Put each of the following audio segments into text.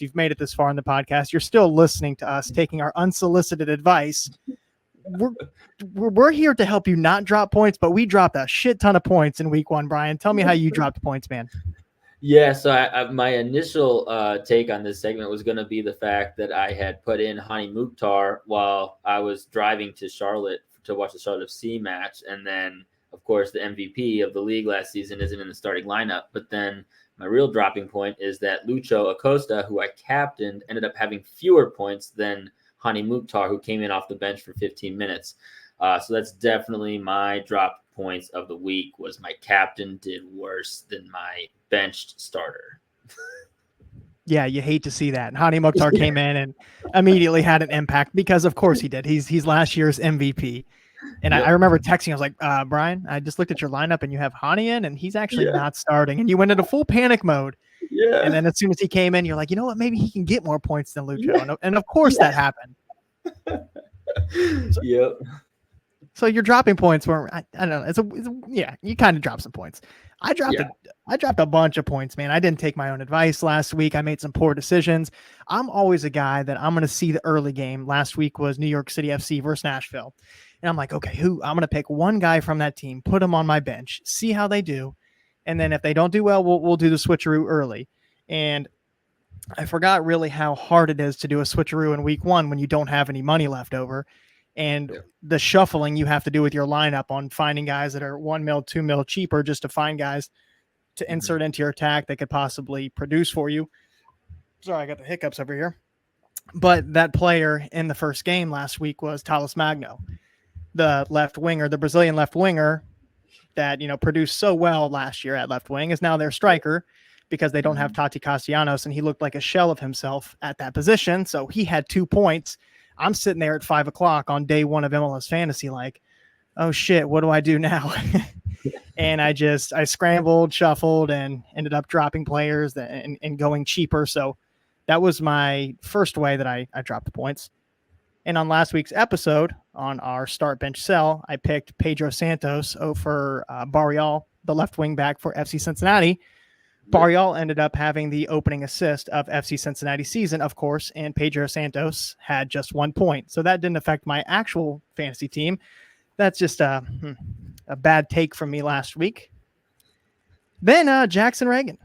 you've made it this far in the podcast, you're still listening to us, taking our unsolicited advice. We're here to help you not drop points, but we dropped a shit ton of points in week 1. Brian, tell me how you dropped points, man. Yeah, so my initial take on this segment was going to be the fact that I had put in Hani Mukhtar while I was driving to Charlotte to watch the Charlotte FC match. And then, of course, the MVP of the league last season isn't in the starting lineup. But then my real dropping point is that Lucho Acosta, who I captained, ended up having fewer points than Hani Mukhtar, who came in off the bench for 15 minutes. So that's definitely my drop points of the week. Was my captain did worse than my benched starter. Yeah, you hate to see that. Hani Mukhtar came in and immediately had an impact because, of course, he did. He's last year's MVP. And I remember texting. I was like, Brian, I just looked at your lineup and you have Hani in, and he's actually not starting. And you went into full panic mode. Yeah. And then as soon as he came in, you're like, you know what? Maybe he can get more points than Lucho. Yeah. And of course that happened. Yep. So your dropping points were, I don't know. You kind of dropped some points. I dropped a bunch of points, man. I didn't take my own advice last week. I made some poor decisions. I'm always a guy that I'm going to see the early game. Last week was New York City FC versus Nashville. And I'm like, okay, I'm going to pick one guy from that team, put him on my bench, see how they do. And then if they don't do well, we'll do the switcheroo early. And I forgot really how hard it is to do a switcheroo in week 1 when you don't have any money left over. And the shuffling you have to do with your lineup on finding guys that are $1 mil, $2 mil cheaper just to find guys to insert into your attack that could possibly produce for you. Sorry, I got the hiccups over here. But that player in the first game last week was Thales Magno, the left winger, the Brazilian left winger that, produced so well last year at left wing is now their striker because they don't have Tati Castellanos, and he looked like a shell of himself at that position. So he had 2 points. I'm sitting there at 5:00 on day 1 of MLS Fantasy, like, oh shit, what do I do now? And I scrambled, shuffled, and ended up dropping players and going cheaper. So that was my first way that I dropped the points. And on last week's episode, on our start bench sell, I picked Pedro Santos over Barrial, the left wing back for FC Cincinnati. Barrial ended up having the opening assist of FC Cincinnati season, of course, and Pedro Santos had just 1 point. So that didn't affect my actual fantasy team. That's just a bad take from me last week. Then Jackson Reagan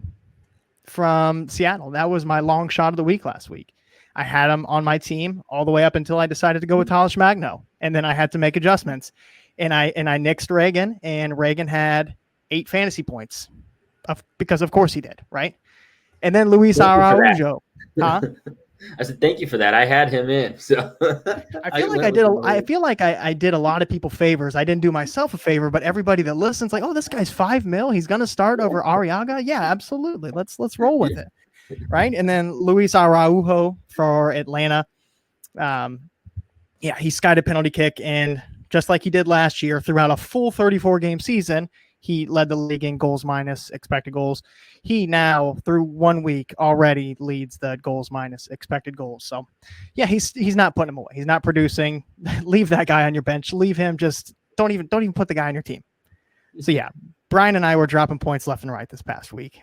from Seattle. That was my long shot of the week last week. I had him on my team all the way up until I decided to go with Thales Magno, and then I had to make adjustments. And I nixed Reagan, and Reagan had 8 fantasy points. Because of course he did, right? And then Luis Araujo. Huh? I said thank you for that. I had him in. So I feel like I did a lot of people favors. I didn't do myself a favor, but everybody that listens, like, oh, this guy's $5 million. He's gonna start over Arriaga. Yeah, absolutely. Let's roll with it. Right. And then Luis Araujo for Atlanta. He skied a penalty kick, and just like he did last year, throughout a full 34-game season, he led the league in goals minus expected goals. He now, through 1 week, already leads the goals minus expected goals. So, yeah, he's not putting him away. He's not producing. Leave that guy on your bench. Leave him. Just don't even put the guy on your team. So, yeah, Brian and I were dropping points left and right this past week.